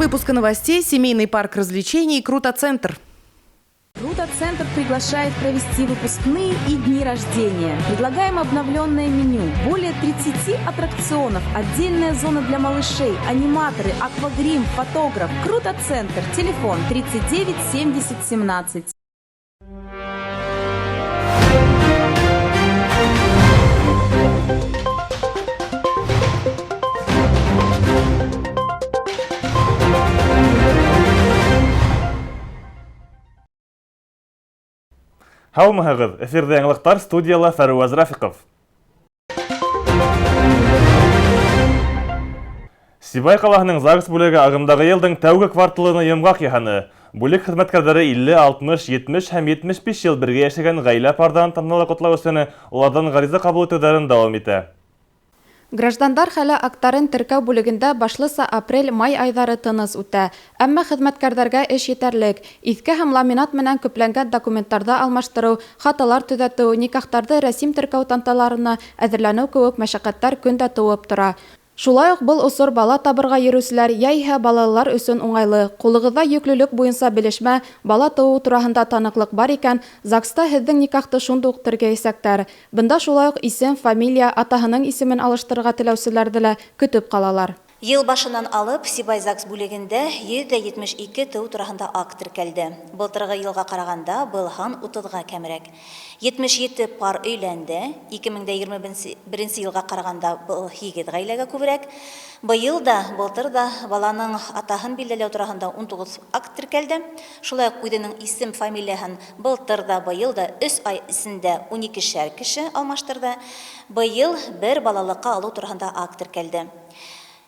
выпуска новостей «Семейный парк развлечений» «Круто-центр». Круто-центр приглашает провести выпускные и дни рождения. Предлагаем обновленное меню. Более 30 аттракционов, отдельная зона для малышей, аниматоры, аквагрим, фотограф. Круто-центр. Телефон 39 70 17. Һаумыһығыҙ, эфирҙә яңылыҡтар, студияла Фәруаз Рафиҡов. Сибай ҡалаһының ЗАГС бүлеге ағымдағы йылдың тәүге кварталыны йомғаҡ яһаны. Бүлек хеҙмәткәрҙәре 50, 60, 70 һәм 75 йыл бергә йәшәгән ғаилә парҙарын тантаналы ҡотлау өсөн уларҙан ғариза ҡабул итеүҙәрен дауам итә. Граждандар хәле актарын теркәү бүлегендә башлыса апрель-май айҙары тыныс үтә. Әммә хеҙмәткәрҙәргә эш етәрлек. Иҫке һәм ламинат менән көпләнгән документтарҙы алмаштырыу, хаталар төҙәтеү, никахтарҙы рәсим теркәү танталарына әҙерләнеү кеүек мәшәҡәттәр көндә тыуып тора. Шулай уҡ был осор бала табырға йөрөүселәр йәиһә балалар өсөн уңайлы. Ҡулығыҙҙа йөклөлөк буйынса белешмә, бала тыуыу тураһында таныҡлыҡ бар икән, ЗАГСта һеҙҙең никахты шунда уҡ теркәйәсәктәр. Бында шулай уҡ исем, фамилия, атаһының исемен алыштырырға теләүселәрҙе лә көтөп ҡалалар. Йыл башынан алып Сибай ЗАГС бүлегендә 172 тыу тураһында акт теркәлде. Былтырғы йылға ҡарағанда был һан 30-ға кәмерәк. 77 пар өйләнде. 2021 йылға ҡарағанда был 8 ғаиләгә күберәк. Быйыл да, былтыр да баланың атаһын билдәләү тураһында 19 акт теркәлде. Шулай уҡ үҙенең исем, фамилияһын былтыр да, быйыл да 3 ай эсендә 12-шәр кеше алмаштырҙы. Быйыл бер балалыҡҡа алыу тураһында акт теркәлде.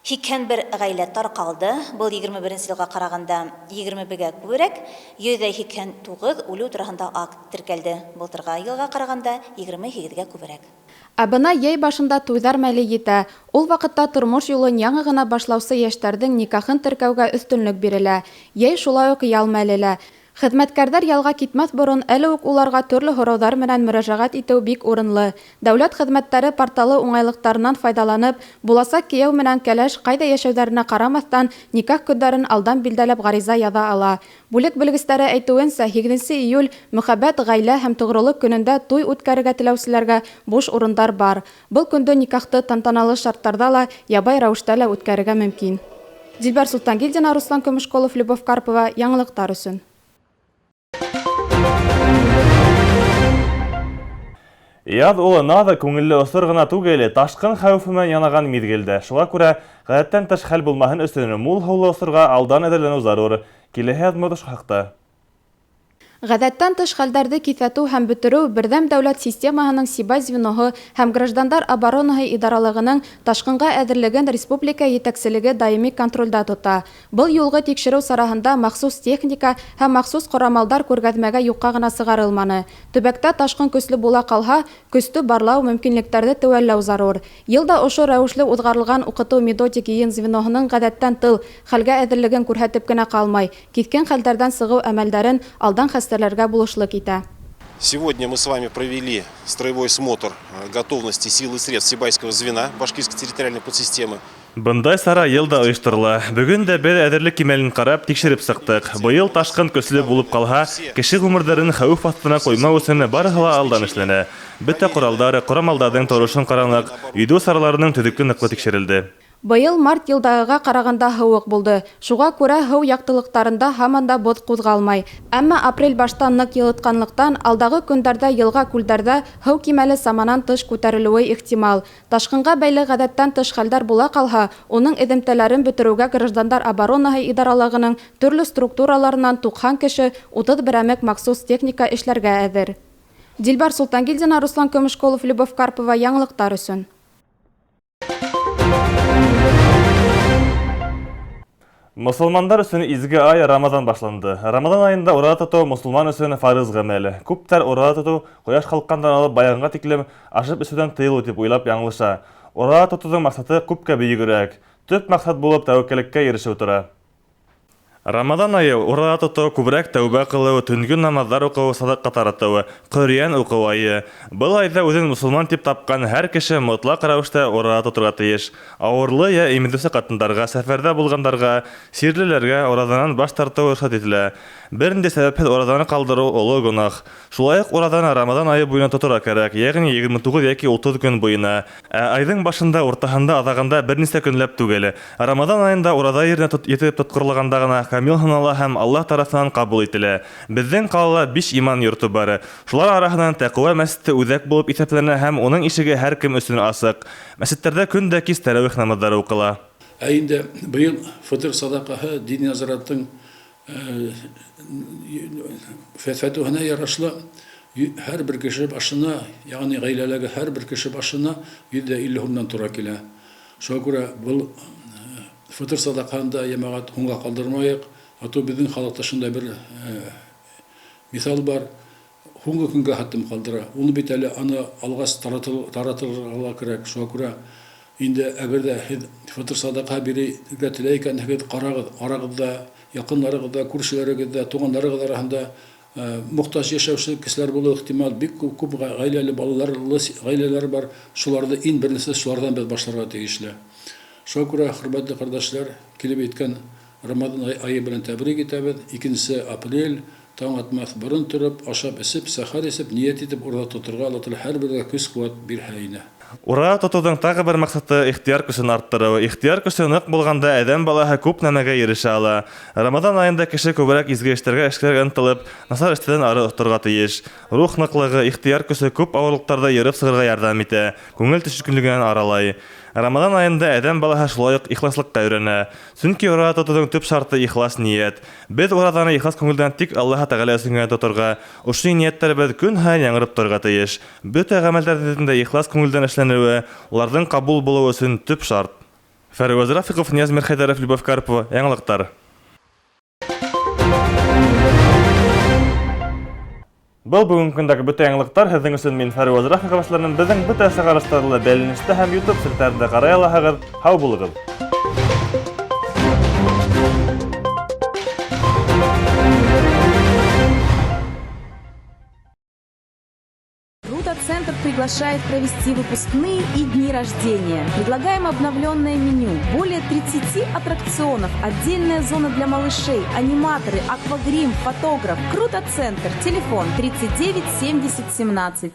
81 ғаилә тарҡалды. Был 21 йылға ҡарағанда 21-гә күберәк. 189 үлеү тураһында акт теркәлде. Былтырғы йылға ҡарағанда 28-гә күберәк. Ә бына йәй башында туйҙар мәле етә. Ул ваҡытта тормош юлын яңы ғына башлаусы йәштәрҙең никахын теркәүгә өҫтөнлөк бирелә. Йәй шулай уҡ ял мәле лә. Хеҙмәткәрҙәр ялға китмәҫ борон әле үк уларға төрлө һорауҙар менән мөрәжәғәт итеү бик урынлы. Дәүләт хеҙмәттәре порталы уңайлыҡтарынан файҙаланып, буласаҡ кейәү менән кәләш ҡайҙа йәшәүҙәренә ҡарамаҫтан никах көндәрен алдан билдәләп ғариза яҙа ала. Бүлек белгестәре әйтеүенсә, 8 июль мөхәббәт, ғаилә һәм тоғролоҡ көнөндә туй үткәрергә теләүселәргә буш урындар бар. Был көндө никахты тантаналы шарттарҙа ла, ябай рәүештә лә үткәрергә мөмкин. Дилбәр Султангилдина, Руслан Көмөшҡолов, Любовь Карпова, яңылыҡтар өсөн. Яҙ улына да күңелле осор ғына түгел, ташҡын хәүефе менән янаған миҙгелдә. Шуға күрә ғәҙәттән тыш хәл булмаһын өсөн мул һыулы осорға алдан әҙерләнеү зарур. Киләһе яҙмыш хаҡта. Ғәҙәттән тыш хәлдәрҙе киҫәтеү һәм бөтөрөү берҙәм дәүләт системаһының Сибай звеноһы һәм граждандар оборонаһы идаралығының ташҡынға әҙерлеген республика етәкселеге даими контролдә тота. Был юлғы тикшереү сараһында махсус техника һәм махсус ҡорамалдар күргәҙмәгә юҡҡа ғына сығарылманы. Төбәктә ташҡын көслө була ҡалһа, көстө барлау мөмкинлектәрҙе теүәлләү зарур. Йылда ошо рәүешле уҙғарылған уҡытыу методик йыйын звеноһының ғәҙәттән тыл хәлгә әҙерлеген күрһәтеп кенә ҡалмай, киҫкен хәлдәрҙән сығыу әмәлдәрен алдан булышлык итә. Сегодня мы с вами провели строевой смотр готовности сил и средств Сибайского звена Башкирской территориальной подсистемы. Бындай сара йылда ойошторола. Бөгөн дә бер әҙерлек кимәлен ҡарап, тикшереп сыҡтык. Быйыл ташҡын көслө булып ҡалһа, кеше ғүмерҙәрен хәүеф аҫтына ҡуймау өсөн барыһы ла алдан эшләнә. Бөтә ҡоралдар, ҡорамалдарҙың торошон ҡараныҡ, өйҙөү сараларының төҙөккө ныҡлы тикшерелде. Быйыл март йылдағыға ҡарағанда һыуыҡ булды. Шуға күрә һыу яҡтылыҡтарында һаман да боҙ ҡуҙғалмай. Әммә апрель баштан ныҡ йылытҡанлыҡтан алдағы көндәрҙә йылға күлдәрҙә һыу кимәле саманан тыш күтәрелеүе ихтимал. Ташҡынға бәйле ғәҙәттән тыш хәлдәр була ҡалһа, уның эҙемтәләрен бөтөрөүгә граждандар оборонаһы идаралығының төрлө структураларынан 90 кеше 30 берәмек махсус техника эшләргә әҙер. Дилбәр Султангилдина, Руслан Көмөшҡолов, Любовь Карпова, яңылыҡтар өсөн. Мосолмандар өсөн изге ай Рамазан башланды. Рамазан айында ураза тотоу мусулман өсөн фарыз ғәмәле. Күптәр ураза тотоу ҡояш ҡалҡҡандан алып баянға тиклем ашып эсеүҙән тыйылыу тип уйлап яңылыша. Ураза тотоуҙың маҡсаты күпкә бейегерәк. Төп маҡсат булып тәүәккәллеккә ирешеү тора. Рамадан айы урада тоту күбрәк тәүбә кылуу, төнгө намазлар укуу, садакка таратуу, Коръән укуу айы. Был айда үзен мусулман дип тапкан һәр кеше мотлак рәвештә урада тотырга тиеш. Авырлы я имендүсе катындарга, сәфәрдә булгандарга, сирлеләргә ураданан баш тартуу рөхсәт ителә. Бернинди сәбәпһез ураданы калдыруу олы гөнаһ. Шулай ук ураданы Рамадан айы буена тотырга кирәк, ягъни 29 яки 30 көн буена. Айдың башында, уртаһында, адагында берничә көнләп түгел. Рамадан айында урада yerine yetip тоткырылганда гына камил ханала һәм Аллаһ тарафынан кабул ителә. Безнең калала 5 иман йорты бар. Шулар арасыннан Тәкъва мәсҗиде үзәк булып исәпләнә һәм уның ишеге һәр кем өчен ачык. Мәсҗидләрдә көндә кис тәравих намазлары укыла. Инде быел фитр садакаһы дин назараттың фәтвәһенә ярашлы һәр бер кеше башына, ягъни гаиләләргә һәр бер кеше башына 150 сумнан туры килә. Шуңа күрә бу фитр садакаһында ямагат һуңга калдырмайык. Ато безнең халыкта шундай бер мисал бар. Һуңгы көнгә хәтем калдыра. Ул бит әле аны алгас таратырга кирәк. Шуңа күрә инде әгәр дә фитр садака бирергә теләйкән арагызда, якыннарыгызда, күршеләрегездә, туганнарыгыз арасында мохтаҗ яшәүче кешеләр булу ихтимал, бик күп гаиләле балаларлы гаиләләр бар. Шуларда иң беренче шулардан без башларга тиешле. Шуңа күрә, хөрмәтле кардәшләр, килеп әйткән Рамадан айы белән тәбрик итәбез. 2 апрель таң атмас борын торып, ашап эсеп, сәхәр эсеп, ният итеп урда тотырга Алла Тәгалә һәр бергә көч-куәт бирһә. Урада тотудың тагы бер максаты ихтияр көчен арттыру. Ихтияр көче нык булганда адәм балаһы күп нәмәгә ирешә ала. Рамадан айында кеше күбрәк изге эшләргә ынтылып, насар эштән ары торырга тиеш. Рух ныклыгы, ихтияр көче күп авырлыктарда йөреп сыгырга ярдәм итә, күңел төшкенлегеннән аралай. Рамадан айында адәм балаһы шулай ук ихласлыкка өйрәнә. Чөнки урада тотудың төп шарты ихлас ният. Без ураданы ихлас күңелдән тик Аллаһ Тәгалә өчен тотырга, ошый нияттәрбез көн һәйин яңгырып торырга тиеш. Бөтә гамәлләрдә ихлас күңелдән эшләнүе, уларның кабул булуы өчен төп шарт. Фәрваз Рафиков, Нияз Мирхәйдәров, Любовь Карпова, яңалыктар. Был бүгенге көндәге бөтә яңалыктар. Һезнең өчен мин Фәрваз Рафиков эшләреннән безнең бөтә сәгәрәтләрне бәйләнештә һәм YouTube сәтләрендә карый аласыгыз. Һау булыгыз. Центр приглашает провести выпускные и дни рождения. Предлагаем обновленное меню. Более 30 аттракционов, отдельная зона для малышей, аниматоры, аквагрим, фотограф. Круто Центр. Телефон 39 70 17.